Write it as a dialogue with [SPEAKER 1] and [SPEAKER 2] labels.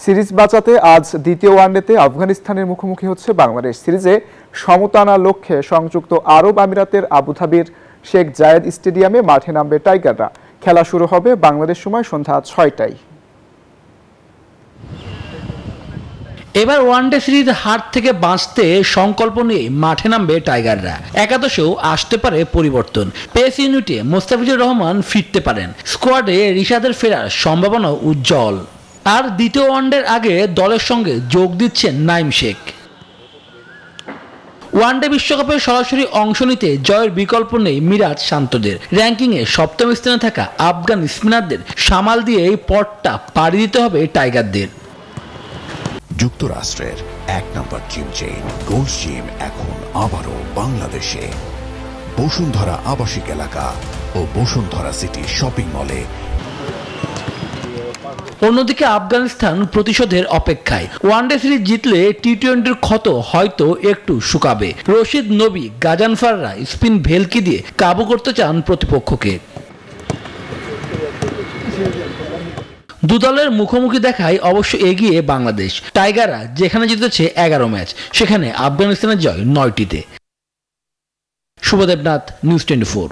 [SPEAKER 1] Series বাঁচাতে আজ দ্বিতীয় ওয়ানডেতে আফগানিস্তানের মুখোমুখি হচ্ছে বাংলাদেশ। সিরিজে সমতা আনার লক্ষ্যে সংযুক্ত আরব আমিরাতের আবুধাবির শেখ জায়েদ স্টেডিয়ামে মাঠে নামবে টাইগাররা। খেলা শুরু হবে বাংলাদেশ সময় সন্ধ্যা ৬টায়।
[SPEAKER 2] এবার ওয়ানডে সিরিজ হার থেকে বাঁচতে সংকল্প নিয়ে মাঠে নামবে টাইগাররা। একাদশেও আসতে পারে পরিবর্তন। পেস ইউনিটে মোস্তাফিজুর রহমান ফিরতে পারেন, স্কোয়াডে রিশাদের ফেরার সম্ভাবনা উজ্জ্বল। আর দ্বিতীয় ওয়ানডের আগে দলের সঙ্গে যোগ দিচ্ছেন নাইম শেখ। ওয়ানডে বিশ্বকাপে সরাসরি অংশ নিতে জয়ের বিকল্প নেই মিরাজ শান্তদের। র্যাঙ্কিংয়ে সপ্তম স্থানে থাকা আফগান স্পিনারদের সামাল দিয়ে এই পথটা পাড়ি দিতে হবে টাইগারদের।
[SPEAKER 3] যুক্তরাষ্ট্রের ১ নম্বর জিম চেইন গোল্ড জিম এখন আবারও বাংলাদেশে। বসুন্ধরা আবাসিক এলাকা ও বসুন্ধরা সিটি শপিং মলে।
[SPEAKER 2] অন্যদিকে আফগানিস্তান প্রতিশোধের অপেক্ষায়। ওয়ানডে সিরিজ জিতলে টি-20-র ক্ষত হয়তো একটু শুকাবে। রশিদ নবী গাজানফাররা স্পিন ভেলকি দিয়ে কাবু করতে চান প্রতিপক্ষকে। দুদলের মুখোমুখি দেখায় অবশ্য এগিয়ে বাংলাদেশ। টাইগাররা যেখানে জিতেছে 11 ম্যাচ, সেখানে আফগানিস্তানের জয় 9টিতে। শুভদেবনাথ, নিউজ 24।